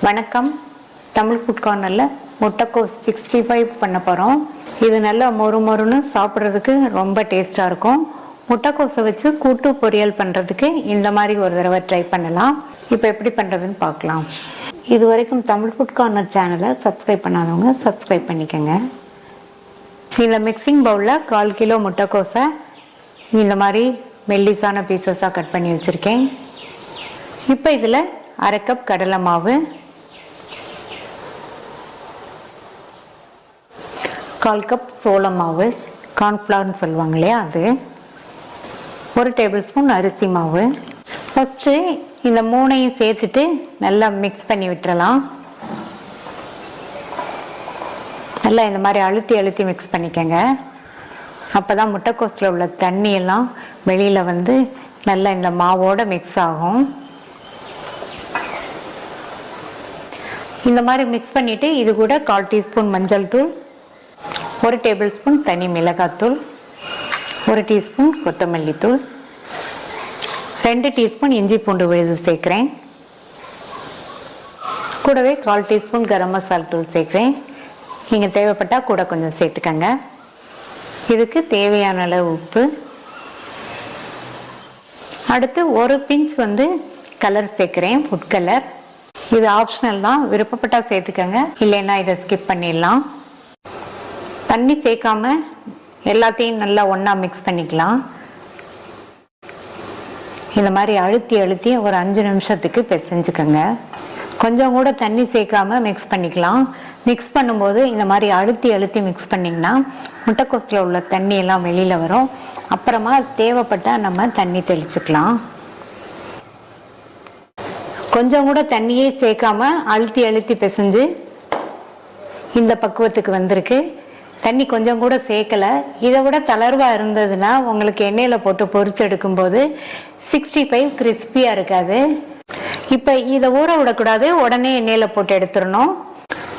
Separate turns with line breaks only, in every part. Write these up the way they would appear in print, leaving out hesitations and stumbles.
வணக்கம். தமிழ் ஃபுட் கார்னரில் முட்டைக்கோஸ் 65 பண்ண போகிறோம். இது நல்லா மொறுன்னு சாப்பிட்றதுக்கு ரொம்ப டேஸ்ட்டாக இருக்கும். முட்டைக்கோஸை வச்சு கூட்டு பொரியல் பண்ணுறதுக்கு இந்த மாதிரி ஒரு தடவை ட்ரை பண்ணலாம். இப்போ எப்படி பண்ணுறதுன்னு பார்க்கலாம். இது வரைக்கும் தமிழ் ஃபுட் கார்னர் சேனலை சப்ஸ்கிரைப் பண்ணாதவங்க சப்ஸ்கிரைப் பண்ணிக்கோங்க. இந்த மிக்சிங் பவுலில் 1/4 கிலோ முட்டைக்கோஸை இந்த மாதிரி மெல்லிசான பீசஸாக கட் பண்ணி வச்சுருக்கேன். இப்போ இதில் 1/2 கப் கடலை மாவு, 1/4 கப் சோள மாவு, கார்ன்ஃப்ளவர்னு சொல்லுவாங்க இல்லையா, அது 1 டேபிள் ஸ்பூன் அரிசி மாவு. ஃபஸ்ட்டு இந்த மூணையும் சேர்த்துட்டு நல்லா மிக்ஸ் பண்ணி விட்டுறலாம். நல்லா இந்த மாதிரி அழுத்தி மிக்ஸ் பண்ணிக்கோங்க. அப்போ தான் முட்டைக்கோஸில் உள்ள தண்ணியெல்லாம் வெளியில் வந்து நல்லா இந்த மாவோடு மிக்ஸ் ஆகும். இந்த மாதிரி மிக்ஸ் பண்ணிவிட்டு இது கூட 1/4 டீஸ்பூன் மஞ்சள் தூள், 1 டேபிள் ஸ்பூன் தனி மிளகாத்தூள், 1 டீஸ்பூன் கொத்தமல்லி தூள், 2 டீஸ்பூன் இஞ்சி பூண்டு விழுது சேர்க்குறேன். கூடவே 1/4 டீஸ்பூன் கரம் மசாலா தூள் சேர்க்குறேன். நீங்கள் தேவைப்பட்டால் கூட கொஞ்சம் சேர்த்துக்கங்க. இதுக்கு தேவையான அளவு உப்பு. அடுத்து 1 பிஞ்ச் வந்து கலர் சேர்க்குறேன், ஃபுட் கலர். இது ஆப்ஷனல் தான், விருப்பப்பட்டால் சேர்த்துக்கங்க, இல்லைன்னா இதை ஸ்கிப் பண்ணிடலாம். தண்ணி சேர்க்காம எல்லாத்தையும் நல்லா ஒன்றா மிக்ஸ் பண்ணிக்கலாம். இந்த மாதிரி அழுத்தி ஒரு 5 நிமிஷத்துக்கு பிசைஞ்சுக்கோங்க. கொஞ்சம் கூட தண்ணி சேர்க்காம மிக்ஸ் பண்ணிக்கலாம். மிக்ஸ் பண்ணும்போது இந்த மாதிரி அழுத்தி மிக்ஸ் பண்ணிங்கன்னா முட்டைக்கோஸில் உள்ள தண்ணியெல்லாம் வெளியில் வரும். அப்புறமா தேவைப்பட்டால் நம்ம தண்ணி தெளிச்சுக்கலாம். கொஞ்சம் கூட தண்ணியே சேர்க்காம அழுத்தி பிசைஞ்சு இந்த பக்குவத்துக்கு வந்திருக்கு. தண்ணி கொஞ்சம் கூட சேர்க்கலை. இதை விட தளர்வாக இருந்ததுன்னா உங்களுக்கு எண்ணெயில் போட்டு பொரிச்சு எடுக்கும்போது 65 கிறிஸ்பியாக இருக்காது. இப்போ இதை ஊற விடக்கூடாது, உடனே எண்ணெயில் போட்டு எடுத்துடணும்.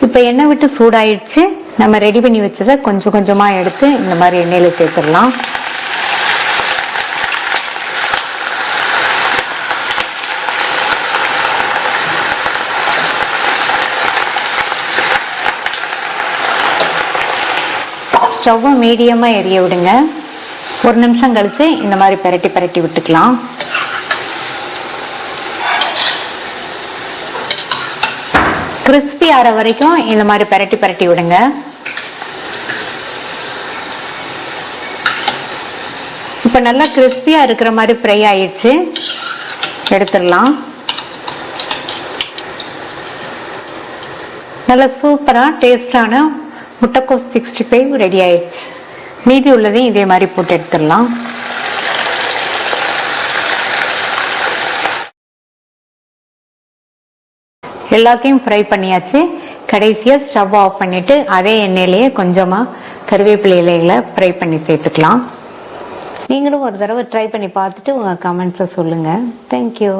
இப்போ எண்ணெய் விட்டு சூடாயிடுச்சு. நம்ம ரெடி பண்ணி வச்சதை கொஞ்சம் கொஞ்சமாக எடுத்து இந்த மாதிரி எண்ணெயில் சேர்த்துடலாம். ஸ்டவ்வை மீடியமாக எரிய விடுங்க. 1 நிமிஷம் கழித்து இந்த மாதிரி பிரட்டி விட்டுக்கலாம். கிறிஸ்பி ஆகிற வரைக்கும் இந்த மாதிரி பிரட்டி விடுங்க. இப்போ நல்லா கிறிஸ்பியாக இருக்கிற மாதிரி ஃப்ரை ஆயிடுச்சு. எடுத்துடலாம். நல்லா சூப்பராக டேஸ்டான முட்டைக்கோஸ் 65 ரெடி ஆயிடுச்சு. மீதி உள்ளதையும் இதே மாதிரி போட்டு எடுத்துடலாம். எல்லாத்தையும் ஃப்ரை பண்ணியாச்சு. கடைசியாக ஸ்டவ் ஆஃப் பண்ணிவிட்டு அதே எண்ணெயிலேயே கொஞ்சமாக கருவேப்பிலை இலைகளை ஃப்ரை பண்ணி சேர்த்துக்கலாம். நீங்களும் ஒரு தடவை ட்ரை பண்ணி பார்த்துட்டு உங்கள் கமெண்ட்ஸை சொல்லுங்கள். தேங்க்யூ.